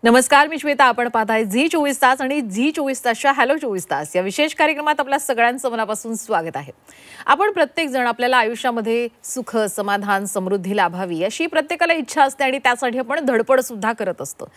नमस्कार, मी श्वेता. आपण पाहताय झी 24 तास आणि झी 24 तासच्या हॅलो 24 तास या विशेष कार्यक्रमात आपल्या सगळ्यांचं मनापासून स्वागत आहे. आपण प्रत्येक जण आपल्याला आयुष्यामध्ये सुख, समाधान, समृद्धी लाभावी अशी प्रत्येकाला इच्छा असते आणि त्यासाठी आपण धडपड सुद्धा करत असतो.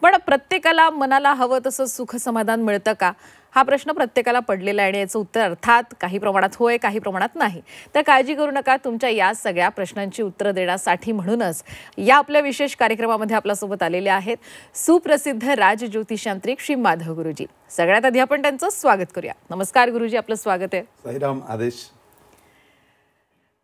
पण प्रत्येकाला मनाला हवं तसं सुख समाधान मिळतं का, हा प्रश्न प्रत्येकाला पडलेला आहे आणि याचं उत्तर अर्थात काही प्रमाणात होय, काही प्रमाणात नाही. तर काळजी करू नका. तुमच्या या सगळ्या प्रश्नांची उत्तरं देण्यासाठी म्हणूनच या आपल्या विशेष कार्यक्रमामध्ये आपल्यासोबत आलेले आहेत सुप्रसिद्ध राजज्योतिषांत्रिक श्री माधव गुरुजी. सगळ्यात आधी आपण त्यांचं स्वागत करूया. नमस्कार गुरुजी, आपलं स्वागत आहे. साईराम. आदेश.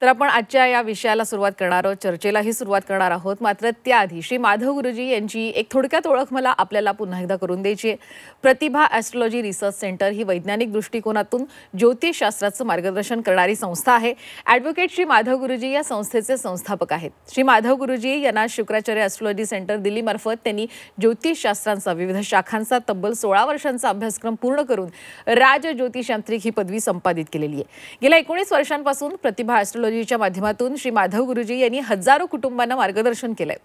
तर आपण आजच्या या विषयाला सुरुवात करणार आहोत, चर्चेलाही सुरुवात करणार आहोत. मात्र त्याआधी श्री माधव गुरुजी यांची एक थोडक्यात ओळख मला आपल्याला पुन्हा एकदा करून द्यायची आहे. प्रतिभा ॲस्ट्रोलॉजी रिसर्च सेंटर ही वैज्ञानिक दृष्टिकोनातून ज्योतिषशास्त्राचं मार्गदर्शन करणारी संस्था आहे. ॲडव्होकेट श्री माधव गुरुजी या संस्थेचे संस्थापक आहेत. श्री माधव गुरुजी यांना शुक्राचार्य ॲस्ट्रोलॉजी सेंटर दिल्लीमार्फत त्यांनी ज्योतिषशास्त्रांचा विविध शाखांचा तब्बल 16 वर्षांचा अभ्यासक्रम पूर्ण करून राजज्योतिषांत्रिक ही पदवी संपादित केलेली आहे. गेल्या 19 वर्षांपासून प्रतिभा ॲस्ट्रोलॉजी च्या माध्यमातून श्री माधव गुरुजी यांनी हजारो कुटुंबांना मार्गदर्शन केलंय.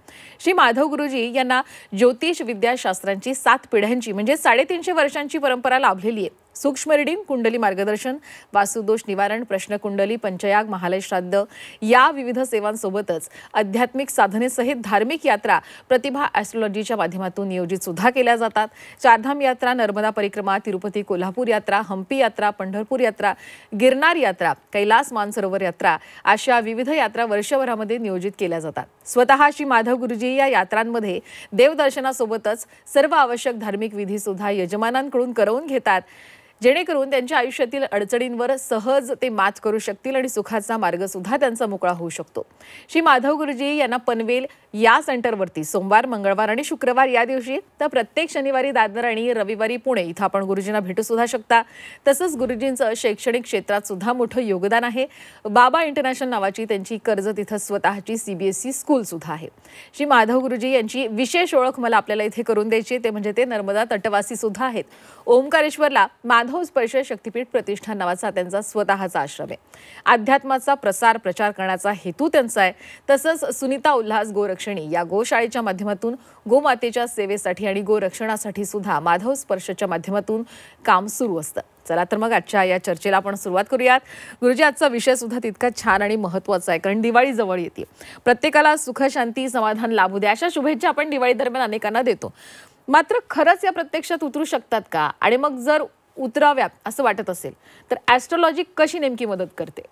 श्री माधव गुरुजी यांना ज्योतिष विद्याशास्त्रांची 7 पिढ्यांची म्हणजे 350 वर्षांची परंपरा लाभलेली आहे. सूक्ष्म रीडिंग, कुंडली मार्गदर्शन, वास्तुदोष निवारण, प्रश्नकुंडली, पंचयाग, महालय श्राद्ध या विविध सेवांसोबतच आध्यात्मिक साधनेसहित धार्मिक यात्रा प्रतिभा ॲस्ट्रोलॉजीच्या माध्यमातून नियोजित सुद्धा केल्या जातात. चारधाम यात्रा, नर्मदा परिक्रमा, तिरुपती कोल्हापूर यात्रा, हम्पी यात्रा, पंढरपूर यात्रा, गिरनार यात्रा, कैलास मानसरोवर यात्रा अशा विविध यात्रा वर्षभरामध्ये नियोजित केल्या जातात. स्वतः श्री माधव गुरुजी या यात्रांमध्ये देवदर्शनासोबतच सर्व आवश्यक धार्मिक विधी सुद्धा यजमानांकडून करवून घेतात, जेणेकरून त्यांच्या आयुष्यातील अडचणींवर सहज ते मात करू शकतील आणि सुखाचा मार्ग सुद्धा त्यांचा मोकळा होऊ शकतो. श्री माधव गुरुजी यांना पनवेल या सेंटरवरती सोमवार, मंगळवार आणि शुक्रवार या दिवशी, तर प्रत्येक शनिवारी दादर आणि रविवारी पुणे इथं आपण गुरुजींना भेटू सुद्धा शकता. तसंच गुरुजींचं शैक्षणिक क्षेत्रात सुद्धा मोठं योगदान आहे. बाबा इंटरनॅशनल नावाची त्यांची कर्जत इथं स्वतःची CBSE स्कूल सुद्धा आहे. श्री माधव गुरुजी यांची विशेष ओळख मला आपल्याला इथे करून द्यायची, ते म्हणजे ते नर्मदा तटवासी सुद्धा आहेत. ओंकारेश्वरला माधव स्पर्श शक्तीपीठ प्रतिष्ठान नावाचा त्यांचा स्वतःचा आश्रम आहे. अध्यात्माचा प्रसार प्रचार करण्याचा हेतू त्यांचा आहे. तसंच सुनीता उल्हास गोरक्षणी या गोशाळेच्या माध्यमातून गोमातेच्या सेवेसाठी आणि गोरक्षणासाठी सुद्धा माधव स्पर्शच्या माध्यमातून काम सुरू असतं. चला तर मग आजच्या या चर्चेला आपण सुरुवात करूयात. गुरुजी, आजचा विषय सुद्धा तितका छान आणि महत्त्वाचा आहे, कारण दिवाळी जवळ येते. प्रत्येकाला सुख, शांती, समाधान लाभू द्या अशा शुभेच्छा आपण दिवाळी दरम्यान अनेकांना देतो. मात्र खरंच या प्रत्यक्षात उतरू शकतात का? आणि मग जर उतराव्यात असं वाटत असेल तर ॲस्ट्रोलॉजी कशी नेमकी मदत करते?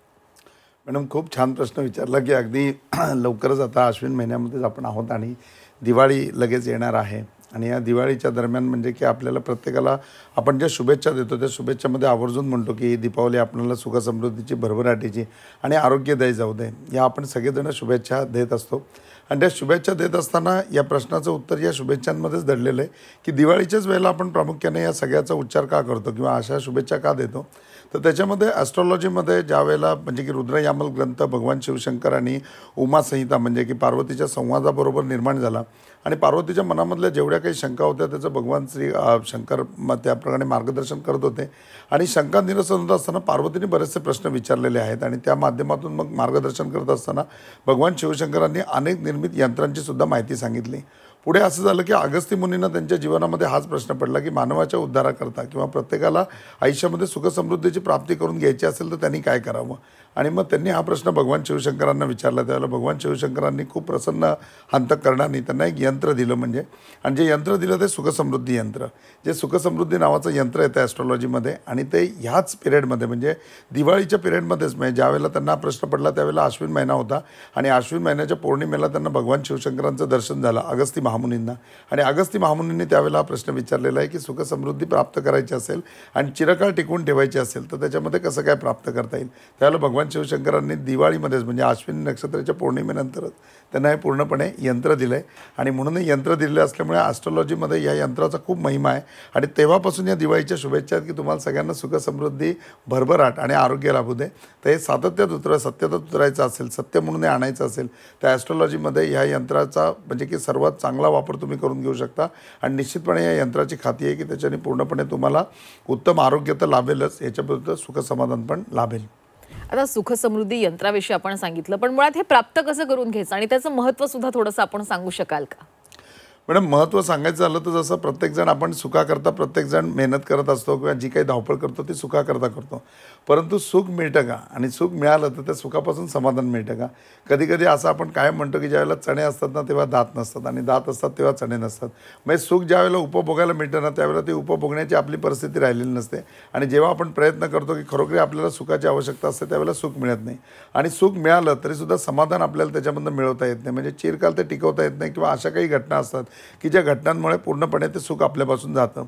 मॅडम, खूप छान प्रश्न विचारला की अगदी लवकरच आता अश्विन महिन्यामध्येच आपण आहोत आणि दिवाळी लगेच येणार आहे. आणि या दिवाळीच्या दरम्यान म्हणजे की आपल्याला प्रत्येकाला आपण ज्या शुभेच्छा देतो त्या शुभेच्छामध्ये आवर्जून म्हणतो की दीपावली आपल्याला सुखसमृद्धीची, भरभराटीची आणि आरोग्यदायी जाऊ दे, या आपण सगळेजण शुभेच्छा देत असतो. आणि त्या शुभेच्छा देत असताना या प्रश्नाचं उत्तर या शुभेच्छांमध्येच दडलेलं आहे की दिवाळीच्याच वेळेला आपण प्रामुख्याने या सगळ्याचा उच्चार का करतो किंवा अशा शुभेच्छा का देतो. तर त्याच्यामध्ये ॲस्ट्रॉलॉजीमध्ये ज्या वेळेला म्हणजे की रुद्रयामल ग्रंथ भगवान शिवशंकर आणि उमा संहिता म्हणजे की पार्वतीच्या संवादाबरोबर निर्माण झाला आणि पार्वतीच्या मनामधल्या जेवढ्या काही शंका होत्या त्याचं भगवान श्री शंकर त्याप्रमाणे मार्गदर्शन करत होते. आणि शंका निरसन होत असताना पार्वतीने बरेचसे प्रश्न विचारलेले आहेत आणि त्या माध्यमातून मग मार्गदर्शन करत असताना भगवान शिवशंकरांनी अनेक निर्मित यंत्रांची सुद्धा माहिती सांगितली. पुढे असं झालं की अगस्ती मुनींना त्यांच्या जीवनामध्ये हाच प्रश्न पडला की मानवाच्या उद्धाराकरता किंवा प्रत्येकाला आयुष्यामध्ये सुखसमृद्धीची प्राप्ती करून घ्यायची असेल तर त्यांनी काय करावं. आणि मग त्यांनी हा प्रश्न भगवान शिवशंकरांना विचारला. त्यावेळेला भगवान शिवशंकरांनी खूप प्रसन्न अंतःकरणाने त्यांना एक यंत्र दिलं म्हणजे, आणि जे यंत्र दिलं ते सुखसमृद्धी यंत्र, जे सुखसमृद्धी नावाचं यंत्र येतं ॲस्ट्रॉलॉजीमध्ये. आणि ते ह्याच पिरियडमध्ये म्हणजे दिवाळीच्या पिरियडमध्येच म्हणजे ज्यावेळेला त्यांना हा प्रश्न पडला त्यावेळेला अश्विन महिना होता आणि अश्विन महिन्याच्या पौर्णिमेला त्यांना भगवान शिवशंकरांचं दर्शन झालं अगस्ती महामुनींना. आणि अगस्ती महामुनींनी त्यावेळेला हा प्रश्न विचारलेला आहे की सुखसमृद्धी प्राप्त करायची असेल आणि चिरकाळ टिकून ठेवायची असेल तर त्याच्यामध्ये कसं काय प्राप्त करता येईल. त्यावेळेला भगवान शिवशंकरांनी दिवाळीमध्येच म्हणजे अश्विनी नक्षत्राच्या पौर्णिमेनंतरच त्यांना हे पूर्णपणे यंत्र दिलं आहे. आणि म्हणून हे यंत्र दिलेलं असल्यामुळे ॲस्ट्रॉलॉजीमध्ये या यंत्राचा खूप महिमा आहे. आणि तेव्हापासून या दिवाळीच्या शुभेच्छा आहेत की तुम्हाला सगळ्यांना सुखसमृद्धी, भरभराट आणि आरोग्य लाभू दे. तर हे सातत्यात सत्यतात उतरायचं असेल, सत्य म्हणून हे आणायचं असेल तर ॲस्ट्रॉलॉजीमध्ये ह्या यंत्राचा म्हणजे की सर्वात चांगला वापर तुम्ही करून घेऊ शकता. आणि निश्चितपणे या यंत्राची खात्री आहे की त्याच्याने पूर्णपणे तुम्हाला उत्तम आरोग्य तर लाभेलच, याच्याबद्दल सुखसमाधान पण लाभेल. आता सुख समृद्धी यंत्राविषयी आपण सांगितलं, पण मुळात हे प्राप्त कसं करून घ्यायचं आणि त्याचं महत्त्व सुद्धा थोडंसं आपण सांगू शकाल का? मॅडम महत्त्व सांगायचं झालं तर जसं प्रत्येकजण आपण सुखाकरता प्रत्येकजण मेहनत करत असतो किंवा जी काही धावपळ करतो ती सुखाकरता करतो, परंतु सुख मिळतं का आणि सुख मिळालं तर त्या सुखापासून समाधान मिळतं का? कधी कधी असं आपण कायम म्हणतो की ज्यावेळेला चणे असतात ना तेव्हा दात नसतात आणि दात असतात तेव्हा चणे नसतात. म्हणजे सुख ज्यावेळेला उपभोगायला मिळतं ना त्यावेळेला ते उपभोगण्याची आपली परिस्थिती राहिलेली नसते आणि जेव्हा आपण प्रयत्न करतो की खरोखरी आपल्याला सुखाची आवश्यकता असते त्यावेळेला सुख मिळत नाही आणि सुख मिळालं तरीसुद्धा समाधान आपल्याला त्याच्यामधून मिळवता येत नाही. म्हणजे चिरकाल ते टिकवता येत नाही किंवा अशा काही घटना असतात की ज्या घटनांमुळे पूर्णपणे ते सुख आपल्यापासून जातं.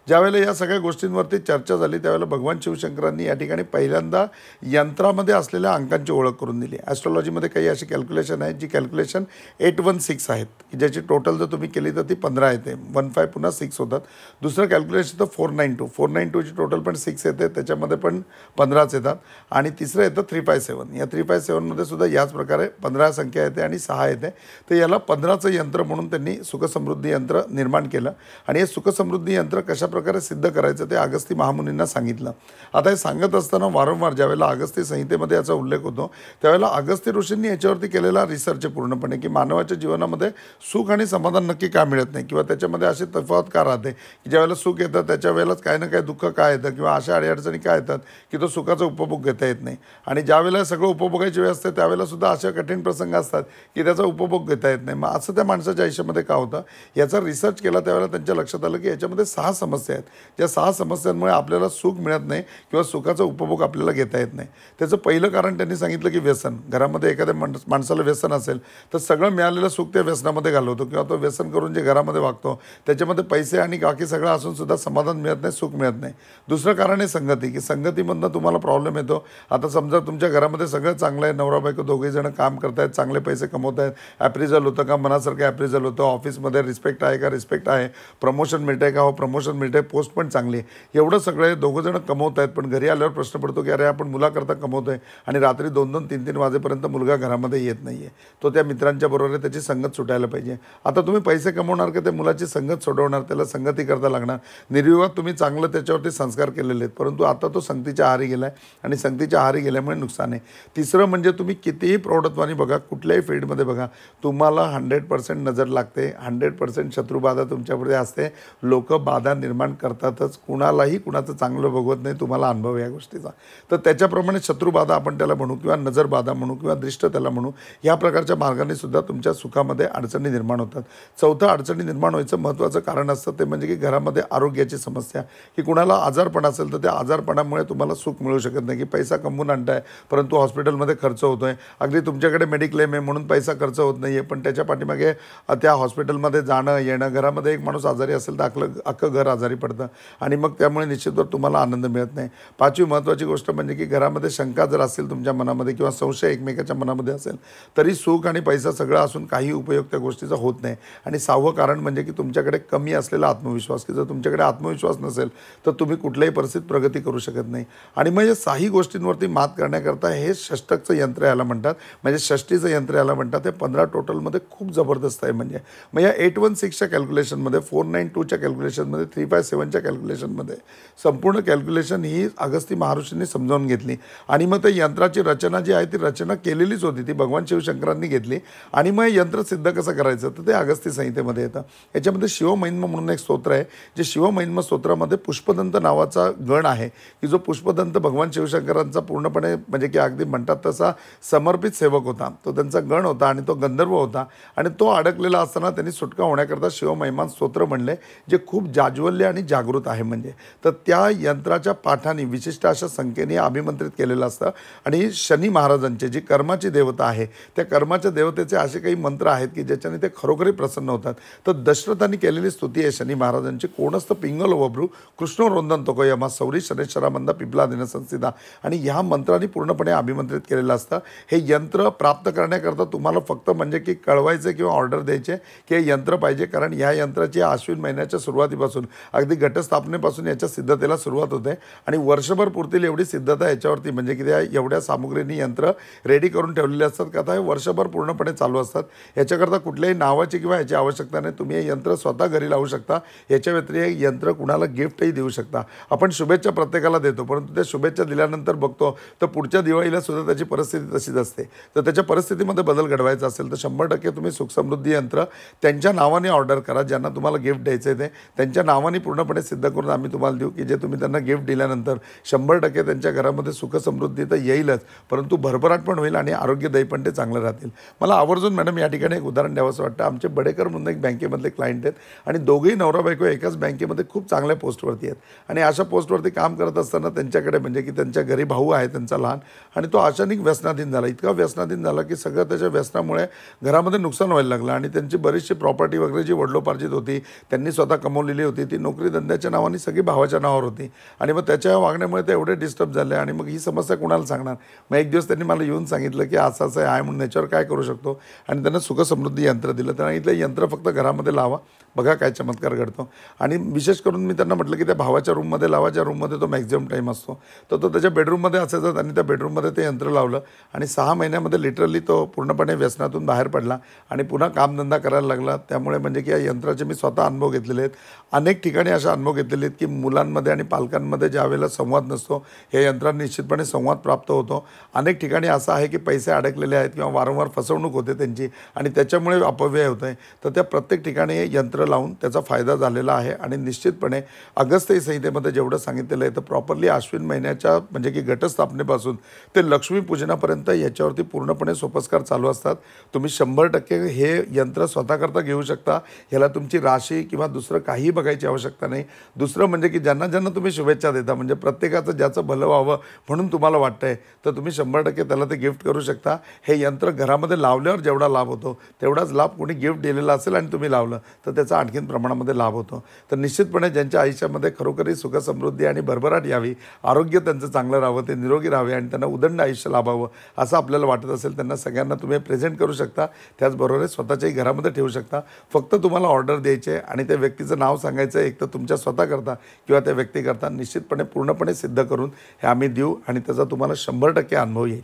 ज्यावेळेला या सगळ्या गोष्टींवरती चर्चा झाली त्यावेळेला भगवान शिवशंकरांनी या ठिकाणी पहिल्यांदा यंत्रामध्ये असलेल्या अंकांची ओळख करून दिली. ॲस्ट्रॉलॉजीमध्ये काही अशी कॅल्क्युलेशन आहेत जी कॅल्क्युलेशन 816 आहेत की ज्याची टोटल जर तुम्ही केली तर ती 15 येते. 15 पुन्हा 6 होतात. दुसरं कॅल्क्युलेशन तर 492ची टोटल पण 6 येते, त्याच्यामध्ये पण 15च येतात. आणि तिसरं येतं 357. या 357मध्ये सुद्धा याच प्रकारे 15 संख्या येते आणि 6 येते. तर याला 15चं यंत्र म्हणून त्यांनी सुखसमृद्धी यंत्र निर्माण केलं आणि हे सुखसमृद्धी यंत्र कशा प्रकारे सिद्ध करायचं ते अगस्ती महामुनींना सांगितलं. आता हे सांगत असताना वारंवार ज्यावेळेला अगस्ती संहितेमध्ये याचा उल्लेख होतो त्यावेळेला अगस्ती ऋषींनी याच्यावरती केलेला रिसर्च आहे पूर्णपणे की मानवाच्या जीवनामध्ये सुख आणि समाधान नक्की का मिळत नाही किंवा त्याच्यामध्ये अशी तफावत का राहते की ज्यावेळेला सुख येतं त्याच्या वेळेलाच काही ना काही दुःख काय येतं किंवा अशा अडीअडचणी काय येतात की तो सुखाचा उपभोग घेता येत नाही आणि ज्यावेळेला सगळं उपभोगायची वेळ असते त्यावेळेला सुद्धा अशा कठीण प्रसंग असतात की त्याचा उपभोग घेता येत नाही. मग असं त्या माणसाच्या आयुष्यामध्ये का होतं याचा रिसर्च केला त्यावेळेला त्यांच्या लक्षात आलं की याच्यामध्ये 6 समस्या आहेत. ज्या 6 समस्यांमुळे आपल्याला सुख मिळत नाही किंवा सुखाचा उपभोग आपल्याला घेता येत नाही. त्याचं पहिलं कारण त्यांनी सांगितलं की व्यसन. घरामध्ये एखाद्या माणसाला व्यसन असेल तर सगळं मिळालेलं सुख त्या व्यसनामध्ये घालवतो किंवा तो व्यसन करून जे घरामध्ये वागतो त्याच्यामध्ये पैसे आणि बाकी सगळं असून सुद्धा समाधान मिळत नाही, सुख मिळत नाही. दुसरं कारण आहे संगती, की संगतीमधनं तुम्हाला प्रॉब्लेम येतो. आता समजा तुमच्या घरामध्ये सगळं चांगलं आहे, नवरा बायको दोघेजण काम करत आहेत, चांगले पैसे कमवत आहेत, ॲप्रिझल होतं का मनासारखं ॲप्रिझल होतं, ऑफिसमध्ये रिस्पेक्ट आहे का रिस्पेक्ट आहे, प्रमोशन मिळतं आहे का हो प्रमोशन मिळतं आहे, पोस्ट पण चांगली आहे, एवढं सगळे दोघंजण कमवत आहेत. पण घरी आल्यावर प्रश्न पडतो की अरे आपण मुलाकरता कमवतो आहे आणि रात्री 2-2, 3-3 वाजेपर्यंत मुलगा घरामध्ये येत नाही आहे, तो त्या मित्रांच्या बरोबर आहे, त्याची संगत सुटायला पाहिजे. आता तुम्ही पैसे कमवणार का त्या मुलाची संगत सोडवणार, त्याला संगती करता लागणार. निर्विवाद तुम्ही चांगलं त्याच्यावरती संस्कार केलेले आहेत, परंतु आता तो संगतीच्या आहारी गेला आहे आणि संगतीच्या आहारी गेल्यामुळे नुकसान आहे. तिसरं म्हणजे तुम्ही कितीही प्रौढत्वाने बघा, कुठल्याही फील्डमध्ये बघा, तुम्हाला 100% नजर लागते, 100% शत्रुबाधा तुमच्यापुढे असते. लोक बाधा निर्माण करतातच, कुणालाही कुणाचं चांगलं बघवत नाही, तुम्हाला अनुभव या गोष्टीचा. तर त्याच्याप्रमाणे शत्रुबाधा आपण त्याला म्हणू किंवा नजरबाधा म्हणू किंवा दृष्ट त्याला म्हणू, या प्रकारच्या मार्गाने सुद्धा तुमच्या सुखामध्ये अडचणी निर्माण होतात. चौथं अडचणी निर्माण व्हायचं महत्त्वाचं कारण असतं ते म्हणजे की घरामध्ये आरोग्याची समस्या, की कुणाला आजारपण असेल तर त्या आजारपणामुळे तुम्हाला सुख मिळू शकत नाही. की पैसा कमवून आणताय परंतु हॉस्पिटलमध्ये खर्च होतो आहे, अगदी तुमच्याकडे मेडिक्लेम आहे म्हणून पैसा खर्च होत नाही आहे, पण त्याच्या पाठीमागे त्या हॉस्पिटलमध्ये जाणं येणं, घरामध्ये एक माणूस आजारी असेल तर अख्खं घर आजारी पडतं आणि मग त्यामुळे निश्चितवर तुम्हाला आनंद मिळत नाही. पाचवी महत्त्वाची गोष्ट म्हणजे की घरामध्ये शंका जर असेल तुमच्या मनामध्ये किंवा संशय एकमेकाच्या मनामध्ये असेल तरी सुख आणि पैसा सगळं असून काही उपयोग त्या गोष्टीचा होत नाही. आणि 6वं कारण म्हणजे की तुमच्याकडे कमी असलेला आत्मविश्वास, की जर तुमच्याकडे आत्मविश्वास नसेल तर तुम्ही कुठल्याही परिस्थितीत प्रगती करू शकत नाही. आणि मग या 6ही गोष्टींवरती मात करण्याकरता हे षष्टकचं यंत्र याला म्हणतात, म्हणजे षष्टीचं यंत्र याला म्हणतात. हे 15 टोटलमध्ये खूप जबरदस्त आहे. म्हणजे मग या 816च्या कॅल्क्युलेशनमध्ये, 492च्या कॅल्क्युलेशनमध्ये, 357च्या कॅल्क्युलेशनमध्ये संपूर्ण कॅल्क्युलेशन ही अगस्ती महर्षींनी समजावून घेतली. आणि मग त्या यंत्राची रचना जी आहे ती रचना केलेलीच होती, ती भगवान शिवशंकरांनी घेतली. आणि मग हे यंत्र सिद्ध कसं करायचं तर ते अगस्ती संहितेमध्ये येतं. याच्यामध्ये शिवमहिन्म म्हणून एक स्तोत्र आहे, जे शिवमहिन्म स्तोत्रामध्ये पुष्पदंत नावाचा गण आहे, की जो पुष्पदंत भगवान शिवशंकरांचा पूर्णपणे म्हणजे की अगदी म्हणतात तसा समर्पित सेवक होता. तो त्यांचा गण होता आणि तो गंधर्व होता आणि तो अडकलेला असताना त्यांनी सुटका होण्याकरता शिवमहिमान स्तोत्र म्हणले, जे खूप जाज्वल्य आणि जागृत आहे. म्हणजे तर त्या यंत्राच्या पाठाने विशिष्ट अशा संख्येने अभिमंत्रित केलेलं असतं. आणि शनी महाराजांचे जी कर्माची देवता आहे त्या कर्माच्या देवतेचे असे काही मंत्र आहेत की ज्याच्याने ते खरोखरी प्रसन्न होतात. तर दशरथांनी केलेली स्तुती आहे शनी महाराजांची, कोणस्थ पिंगल वब्रू कृष्ण रोंदन तोको यमा सौरी शनेश्वरा मंदा पिपला दिन संसिदा. आणि ह्या मंत्राने पूर्णपणे अभिमंत्रित केलेलं असतं. हे यंत्र प्राप्त करण्याकरता तुम्हाला फक्त म्हणजे की कळवायचे किंवा ऑर्डर द्यायचे की हे यंत्र पाहिजे, कारण ह्या यंत्राची आश्विन महिन्याच्या सुरुवातीपासून अगदी घटस्थापनेपासून याच्या सिद्धतेला सुरुवात होते आणि वर्षभर पुरतील एवढी सिद्धता याच्यावरती म्हणजे की त्या एवढ्या सामुग्रीनी यंत्र रेडी करून ठेवलेले असतात का आता हे वर्षभर पूर्णपणे चालू असतात. याच्याकरता कुठल्याही नावाची किंवा याची आवश्यकता नाही. तुम्ही हे यंत्र स्वतः घरी लावू शकता. याच्या व्यतिरिक्त यंत्र कुणाला गिफ्टही देऊ शकता. आपण शुभेच्छा प्रत्येकाला देतो, परंतु त्या शुभेच्छा दिल्यानंतर बघतो तर पुढच्या दिवाळीला सुद्धा त्याची परिस्थिती तशीच असते. तर त्याच्या परिस्थितीमध्ये बदल घडवायचा असेल तर 100% तुम्ही सुखसमृद्धी यंत्र त्यांच्या तुमच्या नावाने ऑर्डर करा. ज्यांना तुम्हाला गिफ्ट द्यायचं आहे ते त्यांच्या नावाने पूर्णपणे सिद्ध करून आम्ही तुम्हाला देऊ की जे तुम्ही त्यांना गिफ्ट दिल्यानंतर 100% त्यांच्या घरामध्ये सुखसमृद्धी तर येईलच, परंतु भरभराट पण होईल आणि आरोग्यदायी पण ते चांगलं राहतील. मला आवर्जून मॅडम या ठिकाणी एक उदाहरण द्यावंसं वाटतं. आमचे बडेकर म्हणून एक बँकेमधले क्लायंट आहेत आणि दोघेही नवरा बायको एकाच बँकेमध्ये खूप चांगल्या पोस्टवरती आहेत आणि अशा पोस्टवरती काम करत असताना त्यांच्याकडे म्हणजे की त्यांच्या घरी भाऊ आहे त्यांचा लहान, आणि तो अचानक व्यसनाधीन झाला. इतका व्यसनाधीन झाला की सगळं त्याच्या व्यसनामुळे घरामध्ये नुकसान व्हायला लागलं आणि त्यांची बरीचशी प्रॉपर्टी वगैरे जी वडिलोपार्जित होती, त्यांनी स्वतः कमवलेली होती, ती नोकरी धंद्याच्या नावाने सगळी भावाच्या नावावर होती. आणि मग त्याच्या वागण्यामुळे ते एवढे डिस्टर्ब झाले आणि मग ही समस्या कोणाला सांगणार. मग एक दिवस त्यांनी मला येऊन सांगितलं की असं असं आहे म्हणून, याच्यावर काय करू शकतो. आणि त्यांना सुखसमृद्धी यंत्र दिलं. त्यांना इथलं यंत्र फक्त घरामध्ये लावा, बघा काय चमत्कार घडतो. आणि विशेष करून मी त्यांना म्हटलं की त्या भावाच्या रूममध्ये लावा, ज्या रूममध्ये तो मॅक्झिमम टाईम असतो. तर तो त्याच्या बेडरूममध्ये असायचा. त्यांनी त्या बेडरूममध्ये ते यंत्र लावलं आणि 6 महिन्यामध्ये लिटरली तो पूर्णपणे व्यसनातून बाहेर पडला आणि पुन्हा कामधंदा करायला लागला. त्यामुळे म्हणजे की या यंत्राचे मी स्वतः अनुभव घेतलेले आहेत. अनेक ठिकाणी असा अनुभव घेतलेले आहेत की मुलांमध्ये आणि पालकांमध्ये ज्या वेळेला संवाद नसतो, या यंत्राने निश्चितपणे संवाद प्राप्त होतो. अनेक ठिकाणी असं आहे की पैसे अडकलेले आहेत किंवा वारंवार फसवणूक होते त्यांची आणि त्याच्यामुळे अपव्यय होत आहे. तर त्या प्रत्येक ठिकाणी हे यंत्र लावून त्याचा फायदा झालेला आहे. आणि निश्चितपणे अगस्त्य संहितेमध्ये जेवढं सांगितलेलं आहे तर प्रॉपरली अश्विन महिन्याच्या म्हणजे की घटस्थापनेपासून ते लक्ष्मीपूजनापर्यंत याच्यावरती पूर्णपणे सोपस्कार चालू असतात. तुम्ही 100% हे यंत्र स्वतःकरता घेऊ शकता. ह्याला तुमची राशी किंवा दुसरं काही बघायची आवश्यकता नाही. दुसरं म्हणजे की ज्यांना ज्यांना तुम्ही शुभेच्छा देता, म्हणजे प्रत्येकाचं ज्याचं भलं व्हावं म्हणून तुम्हाला वाटतंय, तर तुम्ही 100% त्याला ते गिफ्ट करू शकता. हे यंत्र घरामध्ये लावल्यावर जेवढा लाभ होतो तेवढाच लाभ कोणी गिफ्ट दिलेला असेल आणि तुम्ही लावलं तर त्याचा आणखीन प्रमाणामध्ये लाभ होतो. तर निश्चितपणे ज्यांच्या आयुष्यामध्ये खरोखरी सुखसमृद्धी आणि भरभराट यावी, आरोग्य त्यांचं चांगलं राहावं, ते निरोगी राहावे आणि त्यांना उदंड आयुष्य लाभावं असं आपल्याला वाटत असेल, त्यांना सगळ्यांना तुम्ही प्रेझेंट करू शकता. त्याचबरोबर स्वतःच्याही घरामध्ये ठेवू शकता. फक्त तुम्हाला ऑर्डर द्यायची आहे आणि त्या व्यक्तीचं नाव सांगायचं आहे, एक तर तुमच्या स्वतः करता किंवा त्या व्यक्ती करता. निश्चितपणे पूर्णपणे सिद्ध करून हे आम्ही देऊ आणि त्याचा तुम्हाला 100% अनुभव येईल.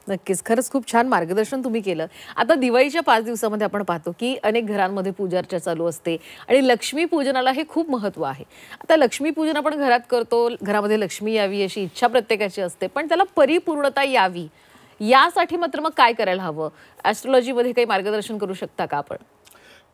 नक्कीच, खरंच खूप छान मार्गदर्शन तुम्ही केलं. आता दिवाळीच्या 5 दिवसामध्ये आपण पाहतो की अनेक घरांमध्ये पूजार्चा चालू असते आणि लक्ष्मी पूजनाला हे खूप महत्त्व आहे. आता लक्ष्मी पूजन आपण घरात करतो, घरामध्ये लक्ष्मी यावी अशी इच्छा प्रत्येकाची असते, पण त्याला परिपूर्णता यावी यासाठी मात्र मग काय करायला हवं? ॲस्ट्रोलॉजीमध्ये काही मार्गदर्शन करू शकता का आपण?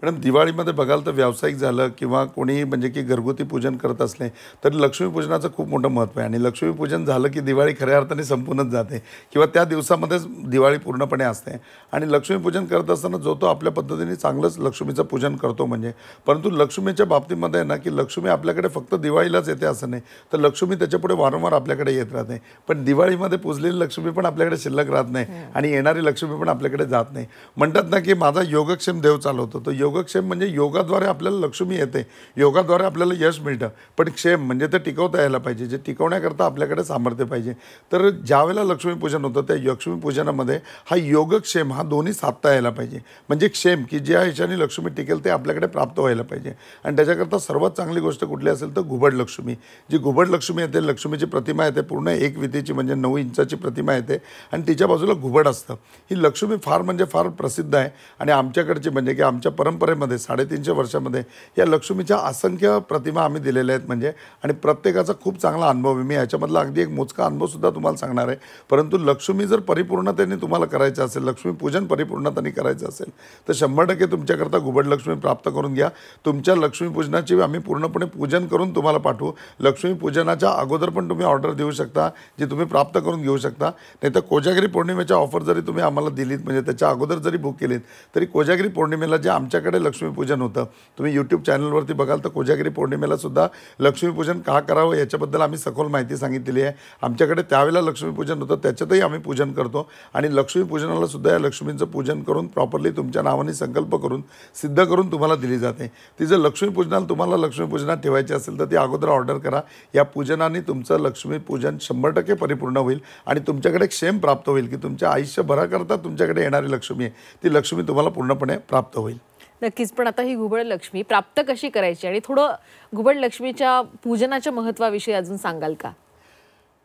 मॅडम, दिवाळीमध्ये बघाल तर व्यावसायिक झालं किंवा कोणी म्हणजे की घरगुती पूजन करत असले तर लक्ष्मीपूजनाचं खूप मोठं महत्त्व आहे. आणि लक्ष्मीपूजन झालं की दिवाळी खऱ्या अर्थाने संपूनच जाते किंवा त्या दिवसामध्येच दिवाळी पूर्णपणे असते. आणि लक्ष्मीपूजन करत असताना जो तो आपल्या पद्धतीने चांगलंच लक्ष्मीचं पूजन करतो म्हणजे, परंतु लक्ष्मीच्या बाबतीमध्ये आहे ना की लक्ष्मी आपल्याकडे फक्त दिवाळीलाच येते असं नाही, तर लक्ष्मी त्याच्यापुढे वारंवार आपल्याकडे येत राहते. पण दिवाळीमध्ये पूजलेली लक्ष्मी पण आपल्याकडे शिल्लक राहत नाही आणि येणारी लक्ष्मी पण आपल्याकडे जात नाही. म्हणतात ना की माझा योगक्षेम देव चालवतो. तो योगक्षेम म्हणजे योगाद्वारे आपल्याला लक्ष्मी येते, योगाद्वारे आपल्याला यश मिळतं. पण क्षेम म्हणजे ते टिकवता यायला पाहिजे, जे टिकवण्याकरता आपल्याकडे सामर्थ्य पाहिजे. तर ज्यावेळेला लक्ष्मीपूजन होतं त्या लक्ष्मीपूजनामध्ये हा योगक्षेम हा दोन्ही साधता यायला पाहिजे. म्हणजे क्षेम की ज्या ह्याच्याने लक्ष्मी टिकेल ते आपल्याकडे प्राप्त व्हायला पाहिजे. आणि त्याच्याकरता सर्वात चांगली गोष्ट कुठली असेल तर घुबड लक्ष्मी. जी घुबड लक्ष्मी येते, लक्ष्मीची प्रतिमा येते, पूर्ण 1 वितीची म्हणजे 9 इंचाची प्रतिमा येते आणि तिच्या बाजूला घुबड असतं. ही लक्ष्मी फार म्हणजे फार प्रसिद्ध आहे. आणि आमच्याकडची म्हणजे की आमच्या परंपरेमध्ये 350 वर्षामध्ये या लक्ष्मीच्या असंख्य प्रतिमा आम्ही दिलेल्या आहेत म्हणजे, आणि प्रत्येकाचा खूप चांगला अनुभव आहे. मी याच्यामधला अगदी एक मोजका अनुभवसुद्धा तुम्हाला सांगणार आहे. परंतु लक्ष्मी जर परिपूर्णतेने तुम्हाला करायचं असेल, लक्ष्मीपूजन परिपूर्णतेने करायचं असेल तर 100% तुमच्याकरता घुबड लक्ष्मी प्राप्त करून घ्या. तुमच्या लक्ष्मीपूजनाची आम्ही पूर्णपणे पूजन करून तुम्हाला पाठवू. लक्ष्मीपूजनाच्या अगोदर पण तुम्ही ऑर्डर देऊ शकता जी तुम्ही प्राप्त करून घेऊ शकता. नाही तर कोजागिरी पौर्णिमेच्या ऑफर जरी तुम्ही आम्हाला दिलीत म्हणजे त्याच्या अगोदर जरी बुक केलीत तरी कोजागिरी पौर्णिमेला जे आमच्याकडे लक्ष्मीपूजन होतं, तुम्ही यूट्यूब चॅनलवरती बघाल तर कोजागिरी पौर्णिमेला सुद्धा लक्ष्मीपूजन का करावं याच्याबद्दल आम्ही सखोल माहिती सांगितलेली आहे. आमच्याकडे त्यावेळेला लक्ष्मीपूजन होतं, त्याच्यातही आम्ही पूजन करतो. आणि लक्ष्मीपूजनाला सुद्धा या लक्ष्मीचं पूजन करून प्रॉपरली तुमच्या नावाने संकल्प करून सिद्ध करून तुम्हाला दिली जाते. ती जर लक्ष्मीपूजनाला तुम्हाला लक्ष्मीपूजनात ठेवायची असेल तर ती अगोदर ऑर्डर करा. या पूजनाने तुमचं लक्ष्मीपूजन 100% परिपूर्ण होईल आणि तुमच्याकडे क्षेम प्राप्त होईल की तुमच्या आयुष्यभराकरता तुमच्याकडे येणारी लक्ष्मी आहे ती लक्ष्मी तुम्हाला पूर्णपणे प्राप्त होईल. नक्कीच, पण आता ही घुबड लक्ष्मी प्राप्त कशी करायची आणि थोडं घुबड लक्ष्मीच्या पूजनाच्या महत्त्वाविषयी अजून सांगाल का?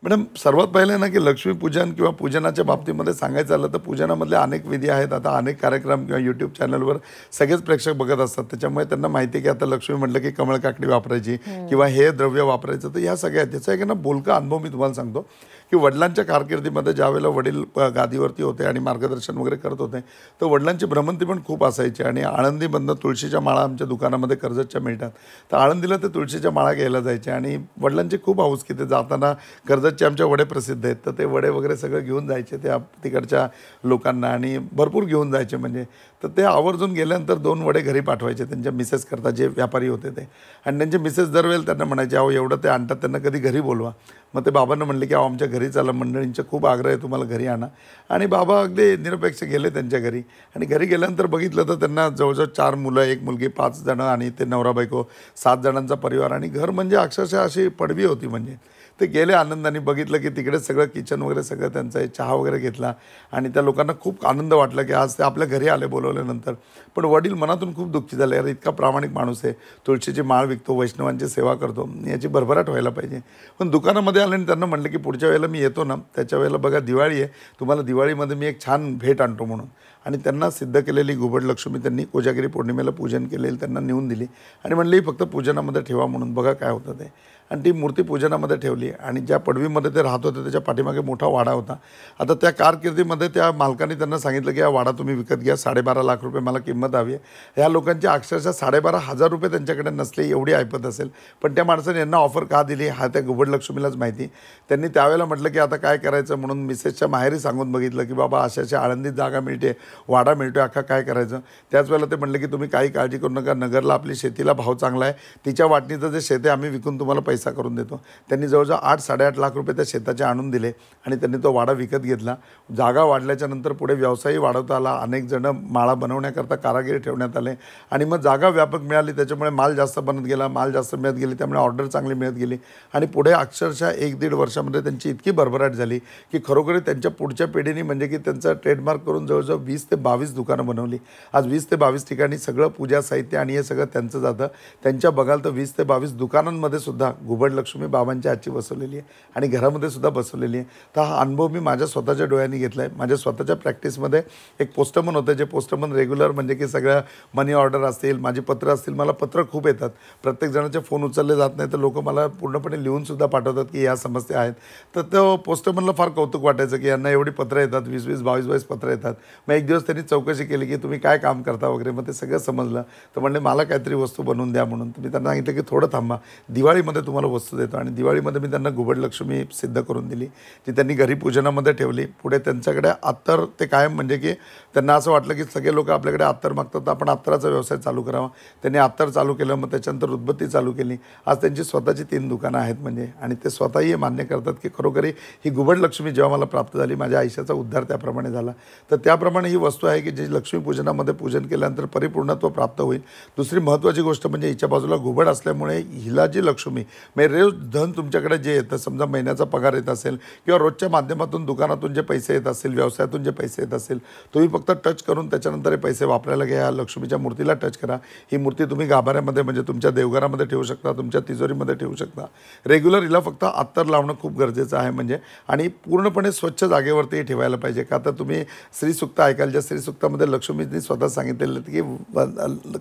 मॅडम, सर्वात पहिले ना की लक्ष्मीपूजन किंवा पूजनाच्या बाबतीमध्ये सांगायचं झालं तर पूजनामधले अनेक विधी आहेत. आता अनेक कार्यक्रम किंवा यूट्यूब चॅनलवर सगळेच प्रेक्षक बघत असतात, त्याच्यामुळे त्यांना माहिती आहे की आता लक्ष्मी म्हटलं की कमळ काकडी वापरायची किंवा हे द्रव्य वापरायचं. तर ह्या सगळ्या त्याचा एक ना बोलका अनुभव मी तुम्हाला सांगतो की वडिलांच्या कारकिर्दीमध्ये ज्यावेळेला वडील गादीवरती होते आणि मार्गदर्शन वगैरे करत होते तर वडिलांची भ्रमंती पण खूप असायची आणि आळंदीमधनं तुळशीच्या माळा आमच्या दुकानामध्ये कर्जतच्या मिळतात तर आळंदीला ते तुळशीच्या माळा घ्यायला जायचे आणि वडिलांची खूप हौस की ते जाताना कर्जतचे आमच्या वडे प्रसिद्ध आहेत तर ते वडे वगैरे सगळं घेऊन जायचे त्या तिकडच्या लोकांना आणि भरपूर घेऊन जायचे म्हणजे तर ते आवर्जून गेल्यानंतर 2 वडे घरी पाठवायचे त्यांच्या मिसेस करता जे व्यापारी होते ते आणि त्यांचे मिसेस दरवेळेला त्यांना म्हणायचे अहो एवढं ते आणतात त्यांना कधी घरी बोलवा मग ते बाबांना म्हणले की अहो आमच्या घरी चला मंडळींचे खूप आग्रह आहे तुम्हाला घरी आणा आणि बाबा अगदी निरपेक्ष गेले त्यांच्या घरी आणि घरी गेल्यानंतर बघितलं तर त्यांना जवळजवळ 4 मुलं 1 मुलगी 5 जणं आणि ते नवरा बायको 7 जणांचा परिवार आणि घर म्हणजे अक्षरशः अशी पडवी होती म्हणजे ते गेले आनंदाने बघितलं की तिकडे सगळं किचन वगैरे सगळं त्यांचं चहा वगैरे घेतला आणि त्या लोकांना खूप आनंद वाटला की आज ते आपल्या घरी आले बोलवल्यानंतर पण वडील मनातून खूप दुःखी झाले यार इतका प्रामाणिक माणूस आहे तुळशीची माळ विकतो वैष्णवांची सेवा करतो याची भरभराट व्हायला पाहिजे पण दुकानामध्ये आले आणि त्यांना म्हटलं की पुढच्या वेळेला मी येतो ना त्याच्या वेळेला बघा दिवाळी आहे तुम्हाला दिवाळीमध्ये मी एक छान भेट आणतो म्हणून आणि त्यांना सिद्ध केलेली घुबड लक्ष्मी त्यांनी कोजागिरी पौर्णिमेला पूजन केलेलं त्यांना नेऊन दिली आणि म्हणलं ही फक्त पूजनामध्ये ठेवा म्हणून बघा काय होतं ते आणि ती मूर्ती पूजनामध्ये ठेवली आणि ज्या पडवीमध्ये ते राहत होते त्याच्या पाठीमागे मोठा वाडा होता आता त्या कारकिर्दीमध्ये त्या मालकाने त्यांना सांगितलं की हा वाडा तुम्ही विकत घ्या 12.5 लाख रुपये मला किंमत हवी आहे ह्या लोकांची अक्षरशः 12.5 रुपये त्यांच्याकडे नसले एवढी ऐपत असेल पण त्या माणसाने यांना ऑफर का दिली हा त्या घुबड लक्ष्मीलाच माहिती त्यांनी त्यावेळेला म्हटलं की आता काय करायचं म्हणून मिसेसच्या माहेरी सांगून बघितलं की बाबा अशा आळंदीत जागा मिळते वाडा मिळतो अख्खा काय करायचं त्याच वेळेला ते म्हटलं की तुम्ही काही काळजी करू नका नगरला आपली शेतीला भाव चांगला आहे तिच्या वाटणीचं जे शेत आहे आम्ही विकून तुम्हाला पैसा करून देतो त्यांनी जवळजवळ 8-8.5 लाख रुपये त्या शेताचे आणून दिले आणि त्यांनी तो वाडा विकत घेतला जागा वाढल्याच्या नंतर पुढे व्यवसायही वाढवता आला अनेक जण माळा बनवण्याकरता कारागिरी ठेवण्यात आले आणि मग जागा व्यापक मिळाली त्याच्यामुळे माल जास्त बनत गेला माल जास्त मिळत गेली त्यामुळे ऑर्डर चांगली मिळत गेली आणि पुढे अक्षरशः 1-1.5 वर्षामध्ये त्यांची इतकी भरभराट झाली की खरोखर त्यांच्या पुढच्या पिढीने म्हणजे की त्यांचा ट्रेडमार्क करून जवळजवळ 20 ते 22 दुकानं बनवली आज 20 ते 22 ठिकाणी सगळं पूजा साहित्य आणि हे सगळं त्यांचं जातं त्यांच्या बघाल तर 20 ते 22 दुकानांमध्ये सुद्धा घुबड लक्ष्मी बाबांच्या आजची बसवलेली आहे आणि घरामध्ये सुद्धा बसवलेली आहे तर हा अनुभव मी माझ्या स्वतःच्या डोळ्यांनी घेतला आहे माझ्या स्वतःच्या प्रॅक्टिसमध्ये एक पोस्टमन होतं जे पोस्टमन रेग्युलर म्हणजे की सगळ्या मनी ऑर्डर असतील माझी पत्र असतील मला पत्र खूप येतात प्रत्येक जणाचे फोन उचलले जात नाही तर लोक मला पूर्णपणे लिहूनसुद्धा पाठवतात की या समस्या आहेत तर तो पोस्टमनला फार कौतुक वाटायचं की यांना एवढी पत्र येतात 20-20 22-22 पत्र येतात मग एक दिवस त्यांनी चौकशी केली की तुम्ही काय काम करता वगैरे मग ते सगळं समजलं तर म्हणले मला काहीतरी वस्तू बनवून द्या म्हणून तुम्ही त्यांना सांगितलं की थोडं थांबा दिवाळीमध्ये तुम्हाला वस्तू देतो आणि दिवाळीमध्ये मी त्यांना घुबड लक्ष्मी सिद्ध करून दिली ती त्यांनी घरी पूजनामध्ये ठेवली पुढे त्यांच्याकडे अत्तर ते कायम म्हणजे की त्यांना असं वाटलं की सगळे लोक आपल्याकडे अत्तर मागतात तर आपण अत्तराचा व्यवसाय चालू करावा त्यांनी अत्तर चालू केलं मग त्याच्यानंतर उदबत्ती चालू केली आज त्यांची स्वतःची 3 दुकानं आहेत म्हणजे आणि ते स्वतःही हे मान्य करतात की खरोखरी ही घुबड लक्ष्मी जेव्हा मला प्राप्त झाली माझ्या आयुष्याचा उद्धार त्याप्रमाणे झाला तर त्याप्रमाणे ही वस्तू आहे की जी लक्ष्मीपूजनामध्ये पूजन केल्यानंतर परिपूर्णत्व प्राप्त होईल दुसरी महत्त्वाची गोष्ट म्हणजे हिच्या बाजूला घुबड असल्यामुळे हिला जी लक्ष्मी म्हणजे रोज धन तुमच्याकडे जे येतं समजा महिन्याचा पगार येत असेल किंवा रोजच्या माध्यमातून दुकानातून जे पैसे येत असतील व्यवसायातून जे पैसे येत असेल तुम्ही फक्त टच करून त्याच्यानंतर हे पैसे वापरायला घ्या लक्ष्मीच्या मूर्तीला टच करा ही मूर्ती तुम्ही गाभाऱ्यामध्ये म्हणजे तुमच्या देवघरामध्ये ठेवू शकता तुमच्या तिजोरीमध्ये ठेवू शकता रेग्युलर हिला फक्त अत्तर लावणं खूप गरजेचं आहे म्हणजे आणि पूर्णपणे स्वच्छ जागेवरती ठेवायला पाहिजे का तर तुम्ही श्रीसुक्त ऐकाल ज्या श्रीसुक्तामध्ये लक्ष्मींनी स्वतः सांगितलेलं की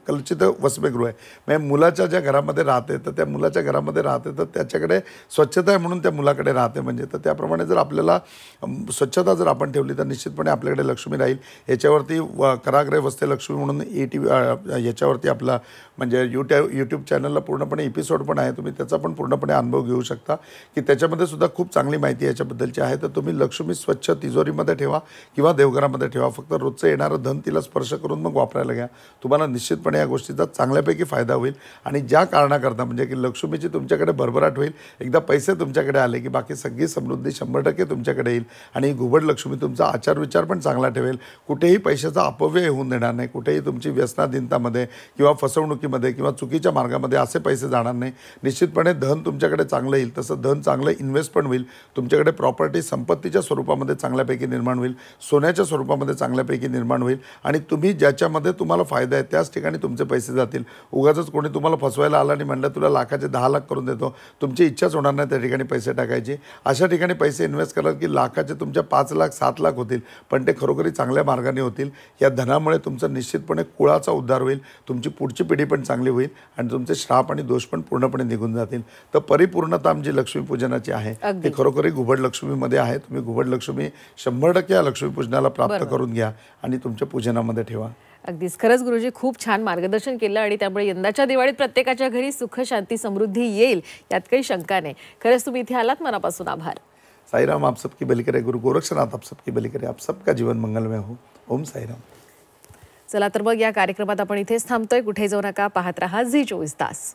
कलुषित वसमेगृह आहे म्हणजे मुलाच्या ज्या घरामध्ये राहते तर त्या मुलाच्या घरामध्ये राहते तर त्याच्याकडे स्वच्छता आहे म्हणून त्या मुलाकडे राहते म्हणजे तर त्याप्रमाणे जर आपल्याला स्वच्छता जर आपण ठेवली तर निश्चितपणे आपल्याकडे लक्ष्मी राहील याच्यावरती कराग्रे वसते लक्ष्मी म्हणून याच्यावरती आपला म्हणजे यूट्यूब चॅनलला पूर्णपणे एपिसोड पण आहे तुम्ही त्याचा पण पूर्णपणे अनुभव घेऊ शकता की त्याच्यामध्ये सुद्धा खूप चांगली माहिती याच्याबद्दलची आहे तर तुम्ही लक्ष्मी स्वच्छ तिजोरीमध्ये ठेवा किंवा देवघरामध्ये ठेवा फक्त रोजचं येणारं धन तिला स्पर्श करून मग वापरायला घ्या तुम्हाला निश्चितपणे या गोष्टीचा चांगल्यापैकी फायदा होईल आणि ज्या कारणाकरता म्हणजे की लक्ष्मीची तुमच्याकडे भरभराट होईल एकदा पैसे तुमच्याकडे आले की बाकी सगळी समृद्धी 100% तुमच्याकडे येईल आणि ही घुबड लक्ष्मी तुमचा आचार विचार पण चांगला ठेवेल कुठेही पैशाचा अपव्यय होऊन देणार नाही कुठेही तुमची व्यसनाधीनतामध्ये किंवा फसवणुकीमध्ये किंवा चुकीच्या मार्गामध्ये असे पैसे जाणार नाही निश्चितपणे धन तुमच्याकडे चांगलं येईल तसं धन चांगलं इन्व्हेस्ट पण होईल तुमच्याकडे प्रॉपर्टी संपत्तीच्या स्वरूपामध्ये चांगल्यापैकी निर्माण होईल सोन्याच्या स्वरूपामध्ये चांगल्यापैकी निर्माण होईल आणि तुम्ही ज्याच्यामध्ये तुम्हाला फायदा आहे त्याच ठिकाणी तुमचे पैसे जातील उगाचच कोणी तुम्हाला फसवायला आला आणि म्हणलं तुला लाखाचे 10 लाख करून देतो. तुमची इच्छाच होणार नाही त्या ठिकाणी पैसे टाकायची. अशा ठिकाणी पैसे इन्व्हेस्ट कराल की लाखाचे तुमच्या 5 लाख 7 लाख होतील, पण ते खरोखरी चांगल्या मार्गाने होतील. या धनामुळे तुमचा निश्चितपणे कुळाचा उद्धार होईल, तुमची पुढची पिढी पण चांगली होईल आणि तुमचे श्राप आणि दोष पण पूर्णपणे निघून जातील. तर परिपूर्णता जी लक्ष्मीपूजनाची आहे ती खरोखरी घुबड लक्ष्मीमध्ये आहे. तुम्ही घुबड लक्ष्मी 100% या लक्ष्मीपूजनाला प्राप्त करून घ्या आणि तुमच्या पूजनामध्ये ठेवा. अगदीच. खरंच गुरुजी खूप छान मार्गदर्शन केलं आणि त्यामुळे यंदाच्या दिवाळीत प्रत्येकाच्या घरी सुख शांती समृद्धी येईल यात काही शंका नाही. खरंच तुम्ही इथे आलात, मनापासून आभार. साईराम आप सबकी भली करे. गुरु गोरक्षनाथ आप सबकी भली करे. आप सबका जीवन मंगलमय हो. ओम साईराम. चला तर मग या कार्यक्रमात आपण इथेच थांबतोय. कुठे जाऊ नका, पाहत रहा झी 24 तास.